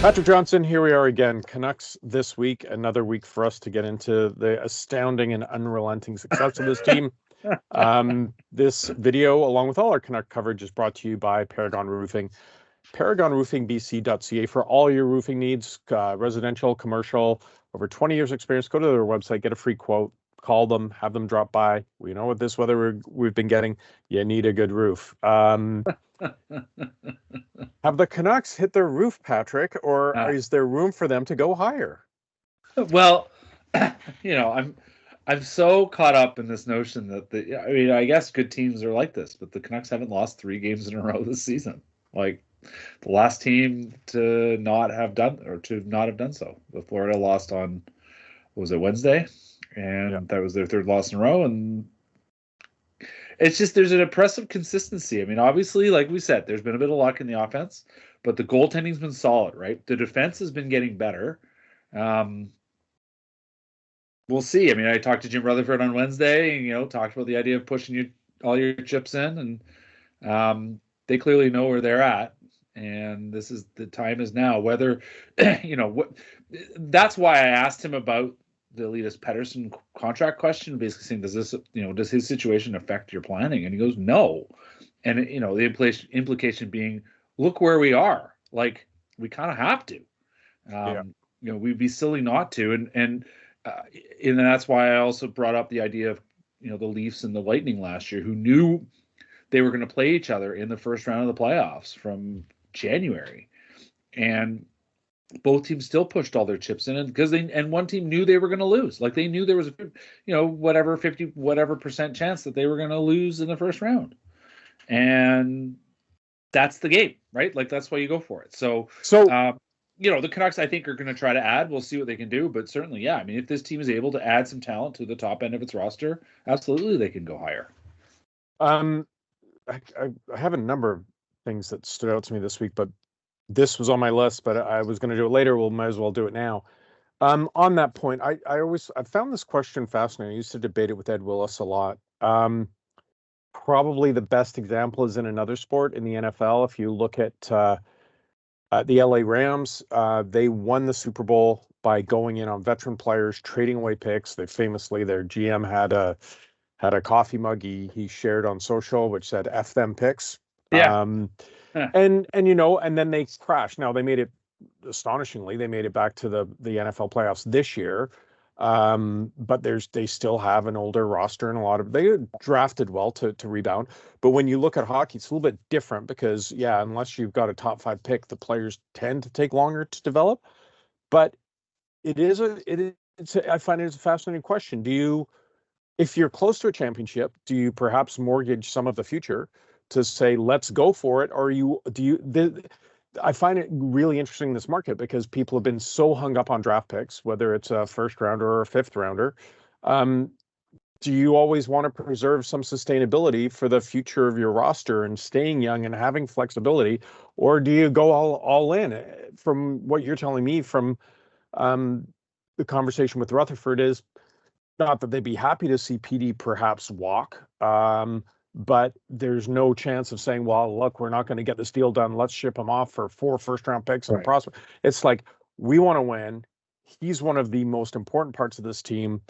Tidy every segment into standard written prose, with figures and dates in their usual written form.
Patrick Johnston, here we are again. Canucks this week, another week for us to get into the astounding and unrelenting success of this team. This video, along with all our Canuck coverage, is brought to you by Paragon Roofing. ParagonRoofingBC.ca for all your roofing needs, residential, commercial, over 20 years experience. Go to their website, get a free quote, call them, have them drop by. We know what this weather we've been getting. You need a good roof. Have the Canucks hit their roof, Patrick, or is there room for them to go higher? Well, I'm so caught up in this notion that I guess good teams are like this, but the Canucks haven't lost 3 games in a row this season. Like the last team to not have done so. The Florida lost on, was it Wednesday? And that was their 3rd loss in a row. And it's just, there's an impressive consistency. I mean, obviously, like we said, there's been a bit of luck in the offense, but the goaltending's been solid, right? The defense has been getting better. We'll see. I mean, I talked to Jim Rutherford on Wednesday and, talked about the idea of pushing all your chips in, and they clearly know where they're at. And the time is now. Whether, that's why I asked him about the Elias Pettersson contract question, basically saying, does his situation affect your planning? And he goes, no. And the implication being, look where we are. Like, we kind of have to. We'd be silly not to. And that's why I also brought up the idea of, the Leafs and the Lightning last year, who knew they were going to play each other in the first round of the playoffs from January. And both teams still pushed all their chips in, because one team knew they were going to lose. Like, they knew there was a 50% chance that they were going to lose in the first round. And that's the game, right? Like, that's why you go for it. So the Canucks, I think, are going to try to add. We'll see what they can do, but certainly, yeah. I mean, if this team is able to add some talent to the top end of its roster, absolutely they can go higher. I have a number of things that stood out to me this week, but this was on my list, but I was going to do it later. Might as well do it now. On that point, I found this question fascinating. I used to debate it with Ed Willis a lot. Probably the best example is in another sport, in the NFL. If you look at the LA Rams, they won the Super Bowl by going in on veteran players, trading away picks. Their GM had a coffee mug he shared on social, which said "F them picks." Yeah. And then they crashed. Now, they made it, astonishingly, they made it back to the NFL playoffs this year. But they still have an older roster, and they drafted well to rebound. But when you look at hockey, it's a little bit different because, unless you've got a top 5 pick, the players tend to take longer to develop. But I find it a fascinating question. If you're close to a championship, do you perhaps mortgage some of the future to say, let's go for it? Or I find it really interesting in this market because people have been so hung up on draft picks, whether it's a first rounder or a 5th rounder. Do you always want to preserve some sustainability for the future of your roster and staying young and having flexibility? Or do you go all in? From what you're telling me from the conversation with Rutherford, is not that they'd be happy to see PD perhaps walk, but there's no chance of saying, well, look, we're not going to get this deal done. Let's ship him off for 4 first-round picks and a prospect. It's like, we want to win. He's one of the most important parts of this team.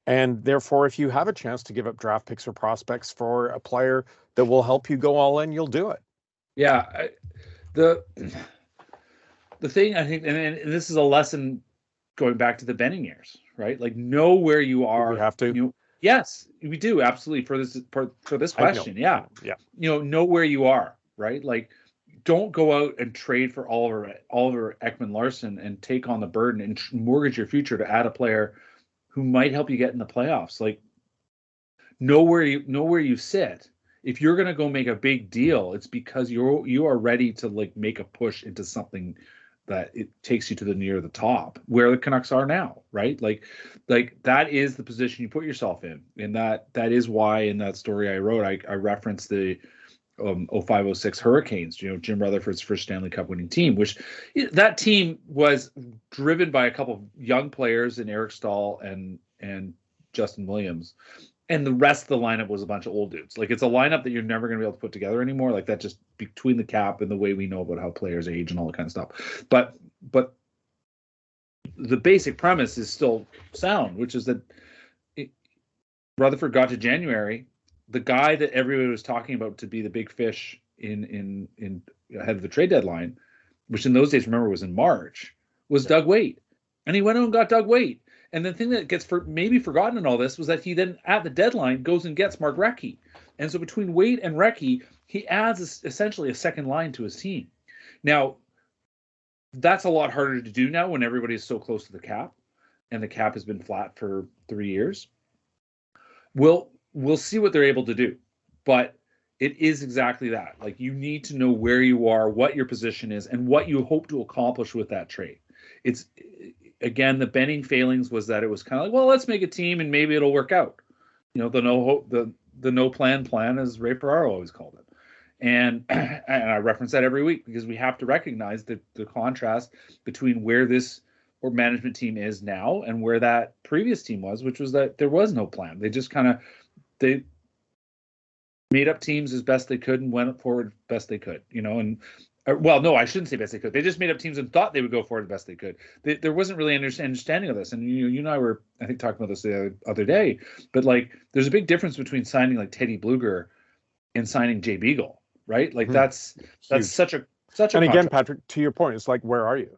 And therefore, if you have a chance to give up draft picks or prospects for a player that will help you go all in, you'll do it. Yeah. The thing, I think, and this is a lesson going back to the Benning years, right? Like, know where you are. We have to. Yes, we do, absolutely, for this question. Yeah. Know where you are, right? Like, don't go out and trade for Oliver Ekman-Larsson and take on the burden and mortgage your future to add a player who might help you get in the playoffs. Like, know where you sit. If you're going to go make a big deal, it's because you are ready to, like, make a push into something that it takes you to near the top, where the Canucks are now, right? Like that is the position you put yourself in. And that is why in that story I wrote, I referenced the 05-06 Hurricanes, Jim Rutherford's first Stanley Cup winning team, which that team was driven by a couple of young players in Eric Stahl and Justin Williams. And the rest of the lineup was a bunch of old dudes. Like, it's a lineup that you're never going to be able to put together anymore. Like, that, just between the cap and the way we know about how players age and all that kind of stuff. But but the basic premise is still sound, which is that Rutherford got to January. The guy that everybody was talking about to be the big fish in ahead of the trade deadline, which in those days, remember, was in March, was Doug Weight. And he went out and got Doug Weight. And the thing that gets maybe forgotten in all this was that he then, at the deadline, goes and gets Mark Recchi. And so between Weight and Recchi, he adds essentially a second line to his team. Now, that's a lot harder to do now when everybody is so close to the cap, and the cap has been flat for 3 years. We'll see what they're able to do, but it is exactly that. Like, you need to know where you are, what your position is, and what you hope to accomplish with that trade. It's, again, the Benning failings was that it was kind of like, well, let's make a team and maybe it'll work out. You know, the no plan, as Ray Ferraro always called it. And I reference that every week because we have to recognize the contrast between where this management team is now and where that previous team was, which was that there was no plan. They just they made up teams as best they could and went forward best they could, you know, and well, no, I shouldn't say best they could. They just made up teams and thought they would go forward the best they could. There wasn't really an understanding of this. And you and I were, I think, talking about this the other day, but like, there's a big difference between signing like Teddy Bluger and signing Jay Beagle. Right, like that's such a And again, Patrick, to your point, it's like, where are you?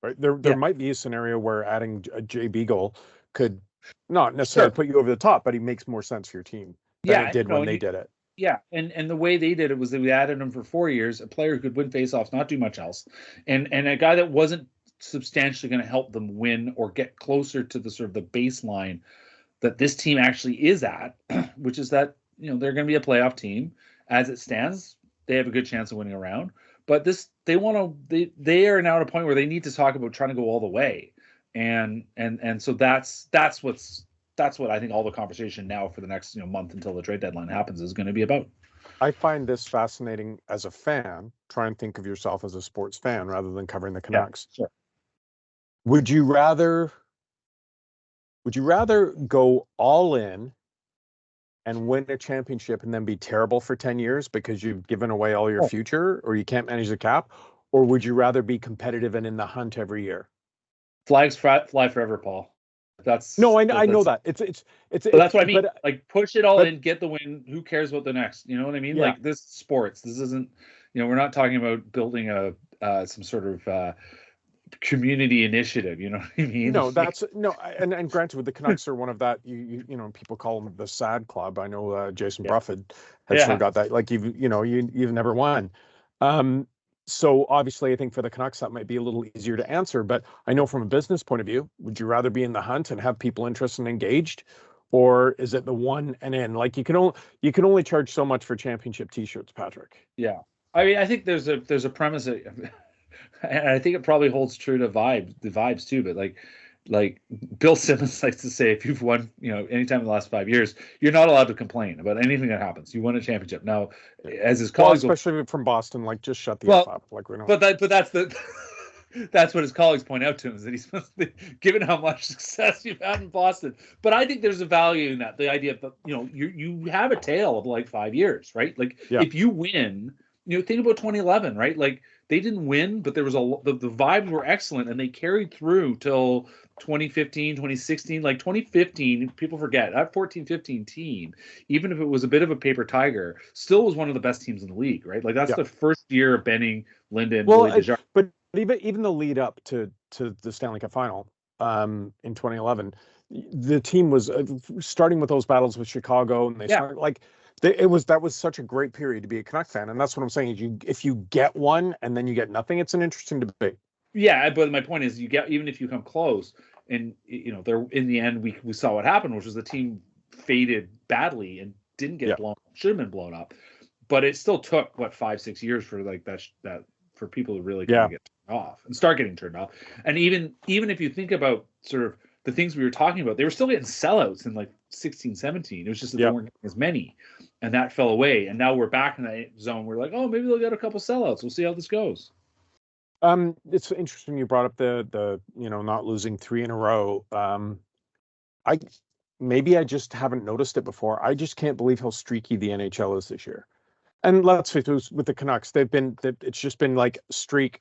Right, there might be a scenario where adding a Jay Beagle could not necessarily put you over the top, but he makes more sense for your team than it did when they did it. Yeah, and the way they did it was that we added him for 4 years, a player who could win faceoffs, not do much else, and a guy that wasn't substantially going to help them win or get closer to the sort of the baseline that this team actually is at, which is that, you know, they're going to be a playoff team as it stands. They have a good chance of winning a round, but they are now at a point where they need to talk about trying to go all the way, and so that's what I think all the conversation now for the next month until the trade deadline happens is going to be about. I find this fascinating as a fan. Try and think of yourself as a sports fan rather than covering the Canucks. Yeah, sure. Would you rather go all in and win a championship and then be terrible for 10 years because you've given away all your future or you can't manage the cap? Or would you rather be competitive and in the hunt every year? Flags fly forever, Paul. I know that. It's that's what I mean. Like, push it all in, get the win. Who cares about the next? You know what I mean? Yeah. Like, this is sports. This isn't, we're not talking about building some sort of community initiative, you know what I mean? No, that's and granted, with the Canucks are one of that, you know, people call them the sad club. I know Jason Bruffett has sort of got that, like, you've never won. So obviously I think for the Canucks that might be a little easier to answer, but I know from a business point of view, would you rather be in the hunt and have people interested and engaged, or is it the one and in? Like, you can only charge so much for championship t-shirts, Patrick. Yeah. I mean, I think there's a premise that, and I think it probably holds true to the vibes too, but like Bill Simmons likes to say, if you've won, anytime in the last 5 years, you're not allowed to complain about anything that happens. You won a championship. Now, as his colleagues, especially from Boston, like, just shut the F up. Like, we don't. But that's what his colleagues point out to him, is that he's supposed to be, given how much success you've had in Boston. But I think there's a value in that. The idea of, you have a tail of like 5 years, right? Like, if you win, think about 2011, right? Like, they didn't win, but there was the vibes were excellent, and they carried through till 2015, 2016. Like 2015, people forget, that 14-15 team, even if it was a bit of a paper tiger, still was one of the best teams in the league, right? Like, that's the first year of Benning, Linden, but even the lead up to the Stanley Cup final in 2011, the team was starting with those battles with Chicago, and they started like. That was such a great period to be a Canucks fan, and that's what I'm saying. Is if you get one and then you get nothing, it's an interesting debate. Yeah, but my point is, even if you come close, and there in the end we saw what happened, which was the team faded badly and didn't get blown, should have been blown up, but it still took 5-6 years for like that for people to really kind of get turned off and start getting turned off. And even if you think about sort of the things we were talking about, they were still getting sellouts in like 16, 17. It was just that they weren't getting as many, and that fell away. And now we're back in that zone. We're like, oh, maybe they'll get a couple sellouts. We'll see how this goes. It's interesting you brought up the not losing 3 in a row. I just haven't noticed it before. I just can't believe how streaky the NHL is this year. And let's face it, with the Canucks, it's just been like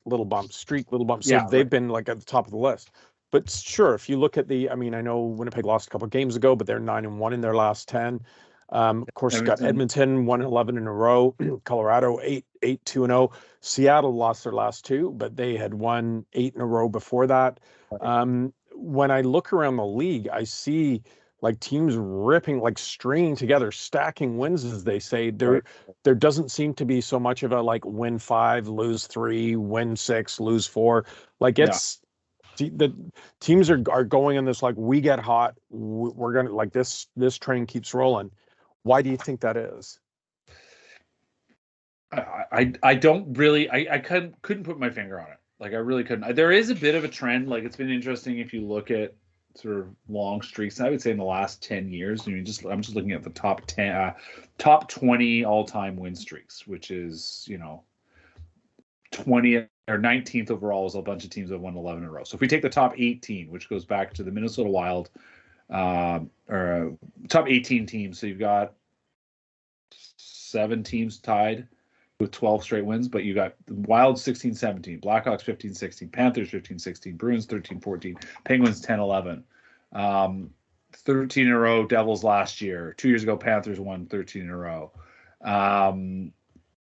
little bumps. So Yeah, they've been like at the top of the list. But sure, if you look at I mean, I know Winnipeg lost a couple of games ago, but they're 9-1 in their last 10. Of course, you got Edmonton 1-11 in a row, Colorado 8-2-0. Seattle lost their last two, but they had won 8 in a row before that. When I look around the league, I see like teams ripping, like stringing together, stacking wins, as they say. There doesn't seem to be so much of a like win 5, lose 3, win 6, lose 4. Like the teams are going on this like we get hot, we're gonna like this train keeps rolling. Why do you think that is? I don't really I couldn't put my finger on it. Like I really couldn't. There is a bit of a trend. Like it's been interesting if you look at sort of long streaks. I would say in the last 10 years. I mean, I'm just looking at the top 10, top 20 all-time win streaks, which is 20th or 19th overall is a bunch of teams that won 11 in a row. So if we take the top 18, which goes back to the Minnesota Wild, or top 18 teams, so you've got 7 teams tied with 12 straight wins, but you got the Wild 16-17, Blackhawks 15-16, Panthers 15-16, Bruins 13-14, Penguins 10-11, 13 in a row, Devils last year. 2 years ago, Panthers won 13 in a row.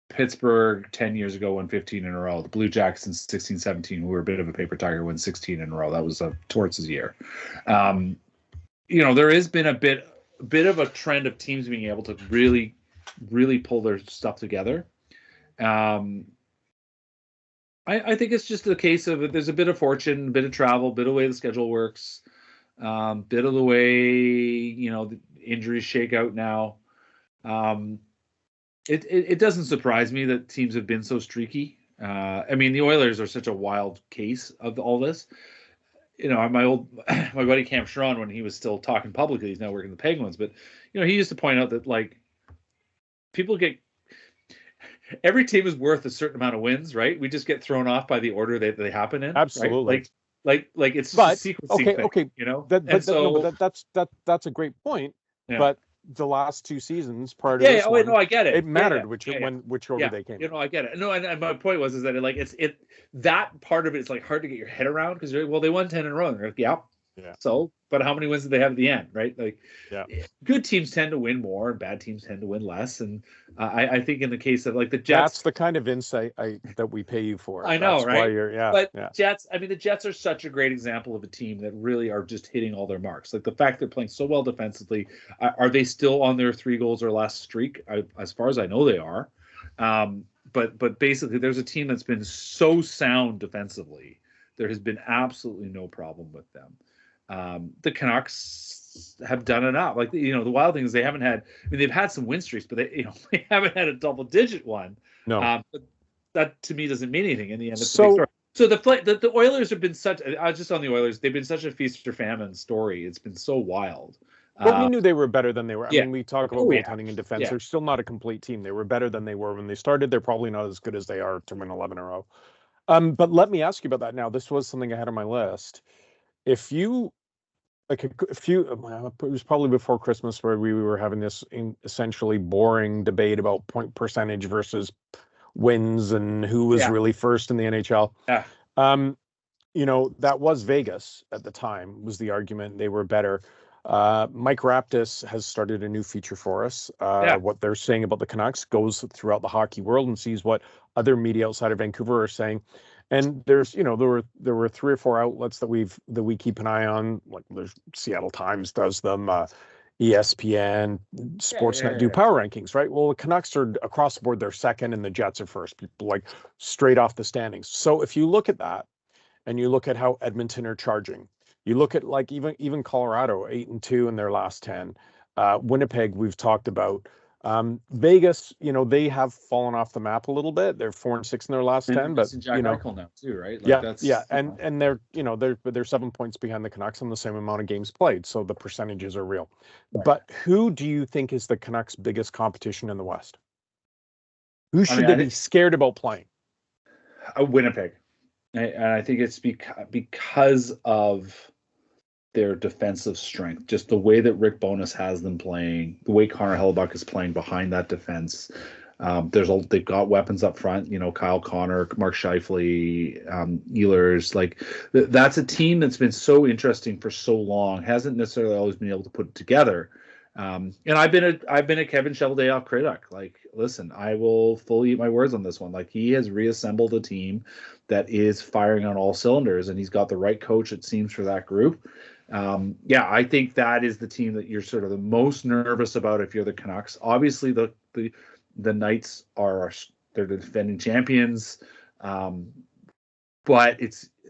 Pittsburgh 10 years ago won 15 in a row. The Blue Jackets in 16-17, who were a bit of a paper tiger, won 16 in a row. That was Torts' year. There has been a bit of a trend of teams being able to really, really pull their stuff together. I think it's just the case of there's a bit of fortune, a bit of travel, a bit of the way the schedule works, bit of the way the injuries shake out now. It doesn't surprise me that teams have been so streaky. I mean, the Oilers are such a wild case of all this. My buddy Cam Sharon, when he was still talking publicly, he's now working the Penguins, but he used to point out that like people every team is worth a certain amount of wins, right? We just get thrown off by the order that they happen in. Absolutely. Right? Like it's just a sequencing thing. Okay. That's a great point. Yeah. But the last 2 seasons prior to this one, I get it. It mattered which order they came. I get it. No, and my point was that that part of it is like hard to get your head around because they won 10 in a row. And you're like, yeah. So, but how many wins did they have at the end, right? Like, good teams tend to win more, and bad teams tend to win less. And I think in the case of like the Jets, that's the kind of insight that we pay you for. I know, that's right? Why you're, Jets. I mean, the Jets are such a great example of a team that really are just hitting all their marks. Like the fact they're playing so well defensively. Are they still on their 3 goals or less streak? As far as I know, they are. But basically, there's a team that's been so sound defensively. There has been absolutely no problem with them. The Canucks have done enough. Like the wild thing is they haven't had. I mean, they've had some win streaks, but they haven't had a double-digit one. No, but that to me doesn't mean anything in the end. So the Oilers have been such. I was just on the Oilers. They've been such a feast or famine story. It's been so wild. But we knew they were better than they were. I mean, we talk about goaltending and defense. They're still not a complete team. They were better than they were when they started. They're probably not as good as they are to win 11 in a row. But let me ask you about that now. This was something I had on my list. If you it was probably before Christmas where we were having this essentially boring debate about point percentage versus wins and who was really first in the NHL. Yeah. That was Vegas at the time was the argument. They were better. Mike Raptis has started a new feature for us. What they're saying about the Canucks goes throughout the hockey world and sees what other media outside of Vancouver are saying. And there's, there were 3 or 4 outlets that we keep an eye on. Like there's Seattle Times does them, ESPN, Sportsnet do power rankings, right? Well, the Canucks are across the board. They're second, and the Jets are first. People like straight off the standings. So if you look at that, and you look at how Edmonton are charging, you look at like even Colorado 8-2 in their last 10. Winnipeg we've talked about. Vegas, they have fallen off the map a little bit. They're 4-6 in their last 10, but now too, right? Like and they're 7 points behind the Canucks on the same amount of games played, so the percentages are real. Right. But who do you think is the Canucks' biggest competition in the West? Who should they be scared about playing? Winnipeg, and I think it's because of their defensive strength, just the way that Rick Bowness has them playing, the way Connor Hellebuck is playing behind that defense. They've got weapons up front. Kyle Connor, Mark Scheifele, Ehlers. Like that's a team that's been so interesting for so long. Hasn't necessarily always been able to put it together. And I've been a Kevin Cheveldayoff critic. Like, listen, I will fully eat my words on this one. Like, he has reassembled a team that is firing on all cylinders, and he's got the right coach, it seems, for that group. I think that is the team that you're sort of the most nervous about if you're the Canucks. Obviously, the Knights they're the defending champions, but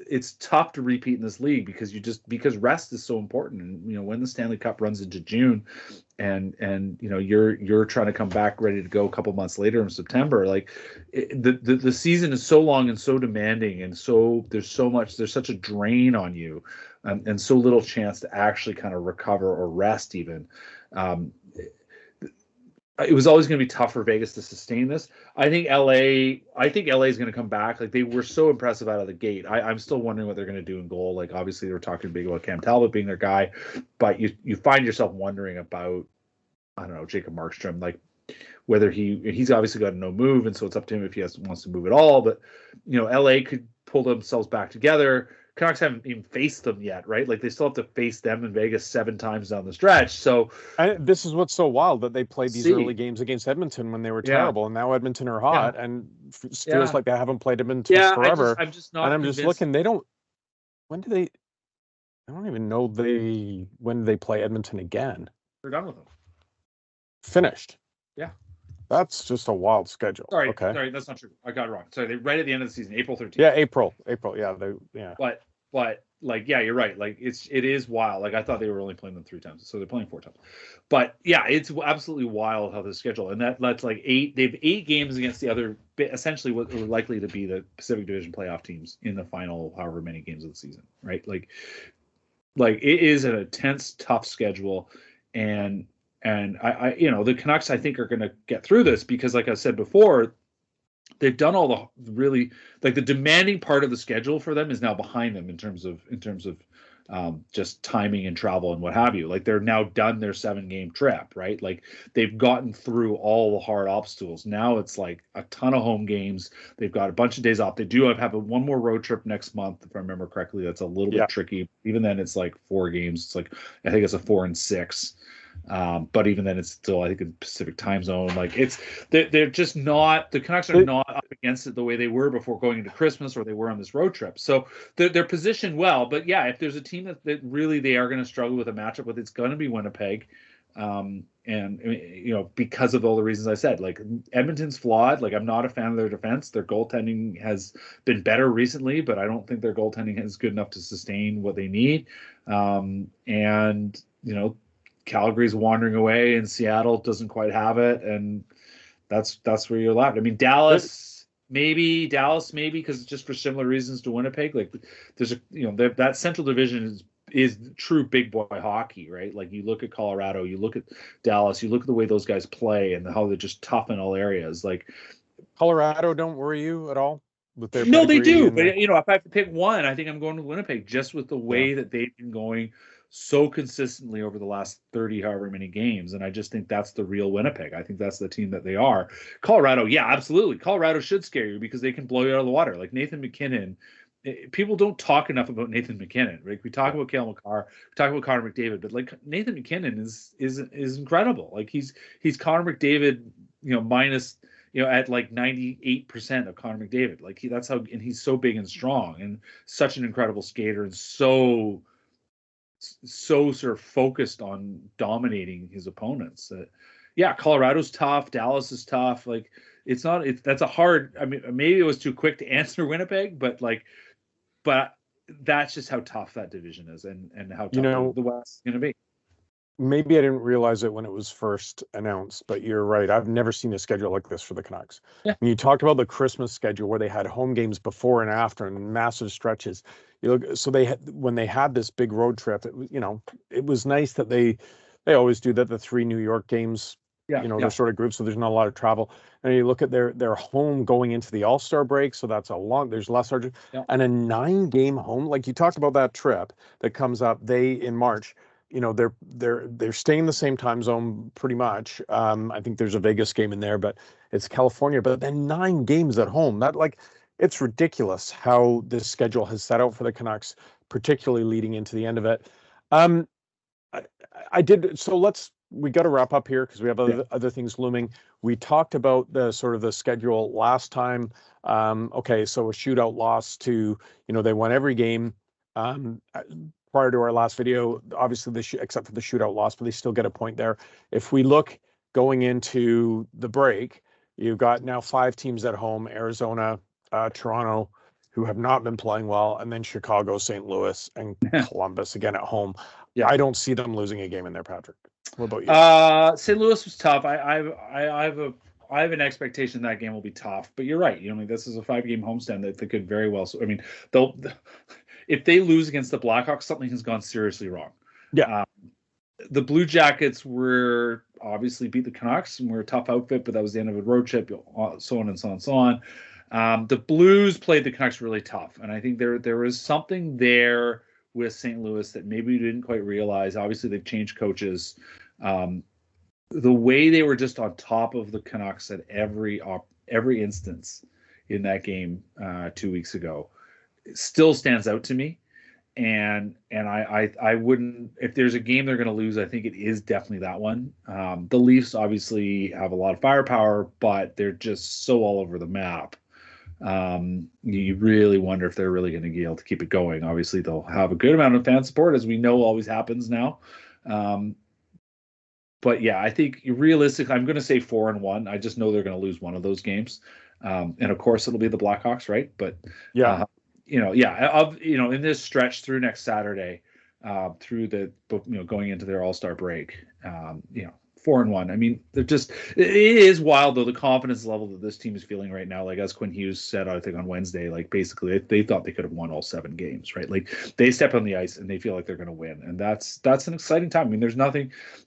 it's tough to repeat in this league because rest is so important. And when the Stanley Cup runs into June, and you're trying to come back ready to go a couple months later in September, like the season is so long and so demanding, and so there's such a drain on you, and so little chance to actually kind of recover or rest even. It was always going to be tough for Vegas to sustain this. I think LA is going to come back. Like, they were so impressive out of the gate. I'm still wondering what they're going to do in goal. Like, obviously they were talking big about Cam Talbot being their guy, but you find yourself wondering about, I don't know, Jacob Markstrom, like whether he's obviously got a no move, and so it's up to him if he wants to move at all. But LA could pull themselves back together. Canucks haven't even faced them yet, right? Like, they still have to face them in Vegas 7 times down the stretch. So this is what's so wild, that they played these early games against Edmonton when they were terrible, and now Edmonton are hot, and feels like they haven't played Edmonton forever. I'm just not. And I'm convinced. just looking. They don't. When do they? I don't even know when they play Edmonton again. They're done with them. Finished. Yeah. That's just a wild schedule. Sorry, that's not true. I got it wrong. Sorry, they right at the end of the season, April 13th. Yeah, April. Yeah. But like, yeah, you're right. Like, it is wild. Like, I thought they were only playing them 3 times, so they're playing 4 times. But yeah, it's absolutely wild how the schedule, and that's like 8. They have 8 games against the other, essentially what are likely to be the Pacific Division playoff teams in the final however many games of the season, right? Like it is an intense, tough schedule, and I the Canucks, I think, are going to get through this because, like I said before, they've done all the really, like, the demanding part of the schedule for them is now behind them in terms of just timing and travel and what have you. Like, they're now done their 7-game trip, right? Like, they've gotten through all the hard obstacles. Now it's like a ton of home games. They've got a bunch of days off. They do have one more road trip next month, if I remember correctly. That's a little bit tricky. Even then, it's like 4 games. It's like, I think it's a 4 and 6. But even then, it's still, I think, in Pacific time zone. Like, they're just not, the Canucks are not up against it the way they were before going into Christmas, or they were on this road trip. So they're positioned well. But yeah, if there's a team that really they are going to struggle with a matchup with, it's going to be Winnipeg. And because of all the reasons I said, like, Edmonton's flawed. Like, I'm not a fan of their defense. Their goaltending has been better recently, but I don't think their goaltending is good enough to sustain what they need. Calgary's wandering away, and Seattle doesn't quite have it, and that's where you're left. I mean, Dallas maybe because just for similar reasons to Winnipeg. Like, there's that Central Division is true big boy hockey, right? Like, you look at Colorado, you look at Dallas, you look at the way those guys play and how they're just tough in all areas. Like, Colorado don't worry you at all with their no, they do. But if I have to pick one, I think I'm going with Winnipeg, just with the way that they've been going so consistently over the last 30 however many games, and I just think that's the real Winnipeg. I think that's the team that they are. Colorado, yeah, absolutely. Colorado should scare you because they can blow you out of the water. Like, Nathan MacKinnon, people don't talk enough about Nathan MacKinnon. Right? We talk about Cale Makar, we talk about Connor McDavid, but like, Nathan MacKinnon is incredible. Like, he's Connor McDavid, minus, at like 98% of Connor McDavid. Like, that's how, and he's so big and strong and such an incredible skater, and so sort of focused on dominating his opponents. Colorado's tough. Dallas is tough. Like, that's a hard, I mean, maybe it was too quick to answer Winnipeg, but that's just how tough that division is, and how tough the West is going to be. Maybe I didn't realize it when it was first announced, but you're right. I've never seen a schedule like this for the Canucks. Yeah. When you talked about the Christmas schedule where they had home games before and after and massive stretches, so when they had this big road trip, it was nice that they always do that. The 3 New York games, they're sort of groups, so there's not a lot of travel. And you look at their home going into the All-Star break, so there's less and a 9-game home. Like, you talked about that trip that comes up in March. They're staying in the same time zone pretty much. I think there's a Vegas game in there, but it's California, but then 9 games at home. That like it's ridiculous how this schedule has set out for the Canucks, particularly leading into the end of it. Um, I did so. We got to wrap up here because we have other things looming. We talked about the sort of the schedule last time. Okay, so a shootout loss to, they won every game. Prior to our last video, obviously except for the shootout loss, but they still get a point there. If we look going into the break, you've got now 5 teams at home: Arizona, Toronto, who have not been playing well, and then Chicago, St. Louis, and Columbus again at home. Yeah, I don't see them losing a game in there, Patrick. What about you? St. Louis was tough. I have an expectation that game will be tough, but you're right. This is a 5-game homestand that they could very well. So, if they lose against the Blackhawks, something has gone seriously wrong. Yeah. The Blue Jackets were obviously beat the Canucks and were a tough outfit, but that was the end of a road trip, so on and so on and so on. The Blues played the Canucks really tough, and I think there was something there with St. Louis that maybe we didn't quite realize. Obviously, they've changed coaches. The way they were just on top of the Canucks at every instance in that game 2 weeks ago still stands out to me. And I wouldn't, if there's a game they're going to lose, I think it is definitely that one. The Leafs obviously have a lot of firepower, but they're just so all over the map. You really wonder if they're really going to be able to keep it going. Obviously, they'll have a good amount of fan support, as we know always happens now. But yeah, I think realistically, I'm going to say 4-1. I just know they're going to lose one of those games, and of course, it'll be the Blackhawks, right? But yeah, in this stretch through next Saturday, through the going into their All-Star break, 4-1. I mean, it is wild though, the confidence level that this team is feeling right now. Like as Quinn Hughes said, I think on Wednesday, like basically they thought they could have won all 7 games, right? Like they step on the ice and they feel like they're going to win, and that's an exciting time. I mean,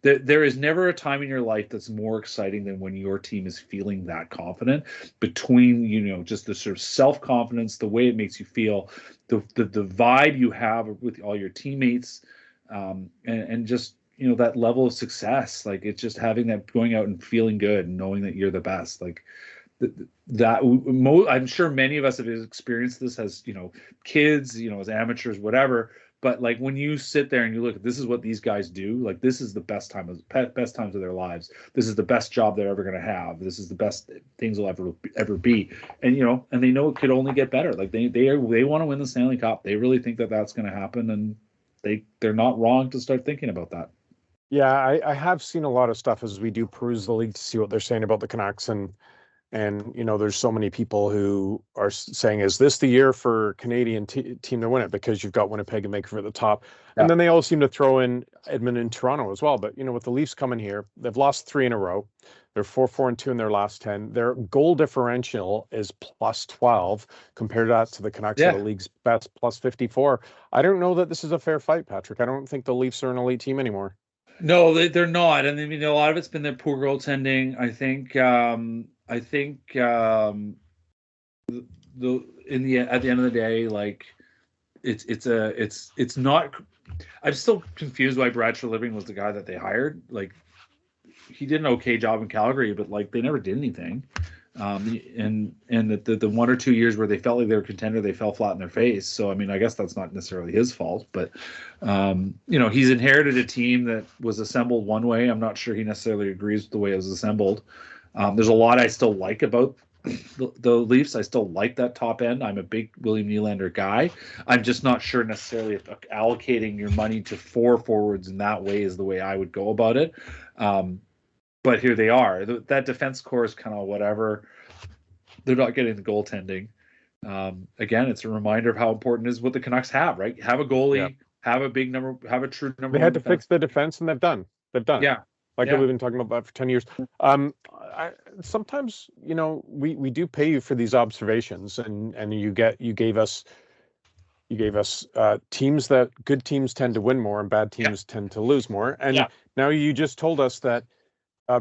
there is never a time in your life that's more exciting than when your team is feeling that confident. Between just the sort of self-confidence, the way it makes you feel, the vibe you have with all your teammates, and just that level of success. Like it's just having that, going out and feeling good and knowing that you're the best. Like I'm sure many of us have experienced this as kids, as amateurs, whatever. But like when you sit there and you look at, this is what these guys do. Like this is the best times of their lives. This is the best job they're ever going to have. This is the best things will ever be. And and they know it could only get better. Like they want to win the Stanley Cup. They really think that that's going to happen, and they're not wrong to start thinking about that. Yeah, I have seen a lot of stuff as we do peruse the league to see what they're saying about the Canucks, and there's so many people who are saying, is this the year for Canadian team to win it? Because you've got Winnipeg and Vancouver at the top. Yeah. And then they all seem to throw in Edmonton and Toronto as well. But, with the Leafs coming here, they've lost 3 in a row. They're 4-4-2 in their last 10. Their goal differential is +12. Compare that to the Canucks, the league's best +54. I don't know that this is a fair fight, Patrick. I don't think the Leafs are an elite team anymore. No, they're not. And a lot of it's been their poor goaltending. I think at the end of the day, like it's not. I'm still confused why Brad Treliving was the guy that they hired. Like he did an okay job in Calgary, but like they never did anything. And the 1 or 2 years where they felt like they were a contender, they fell flat in their face. So, I mean, I guess that's not necessarily his fault, but, he's inherited a team that was assembled one way. I'm not sure he necessarily agrees with the way it was assembled. There's a lot I still like about the Leafs. I still like that top end. I'm a big William Nylander guy. I'm just not sure necessarily if allocating your money to 4 forwards in that way is the way I would go about it. But here they are. That defense core is kind of whatever. They're not getting the goaltending. Again, it's a reminder of how important it is what the Canucks have, right? Have a goalie, have a big number, have a true number. They had to fix the defense, and they've done. Yeah. We've been talking about that for 10 years. Sometimes, we do pay you for these observations, and you gave us teams that good teams tend to win more and bad teams tend to lose more. And now you just told us that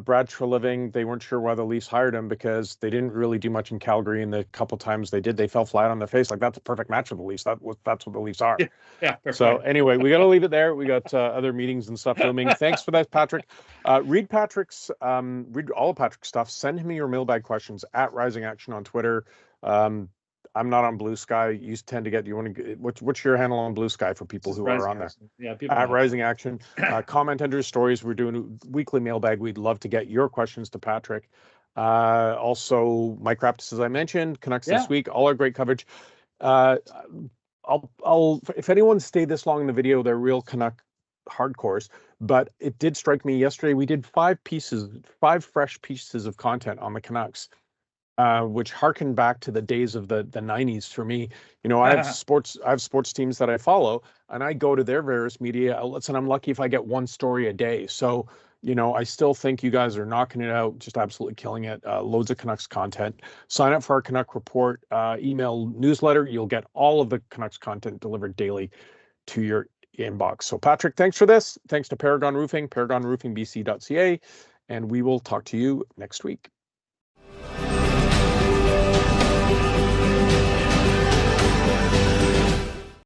Brad Treliving, they weren't sure why the Leafs hired him because they didn't really do much in Calgary, and the couple times they did, they fell flat on their face. Like, that's a perfect match for the Leafs. That's what the Leafs are. Yeah. So anyway, we got to leave it there. We got other meetings and stuff looming. Thanks for that, Patrick. Read all of Patrick's stuff. Send him your mailbag questions at Rising Action on Twitter. I'm not on Blue Sky. You tend to get. You want to? What's your handle on Blue Sky for people who are on there? Yeah, people at Rising Action. Comment under stories. We're doing a weekly mailbag. We'd love to get your questions to Patrick. Also, Mike Raptis, as I mentioned, Canucks This Week. All our great coverage. I'll if anyone stayed this long in the video, they're real Canuck hardcores. But it did strike me yesterday. We did 5 fresh pieces of content on the Canucks. Which harken back to the days of the 90s for me. You know, I have sports teams that I follow, and I go to their various media outlets, and I'm lucky if I get one story a day. So, you know, I still think you guys are knocking it out, just absolutely killing it. Loads of Canucks content. Sign up for our Canuck Report email newsletter. You'll get all of the Canucks content delivered daily to your inbox. So, Patrick, thanks for this. Thanks to Paragon Roofing, paragonroofingbc.ca, and we will talk to you next week.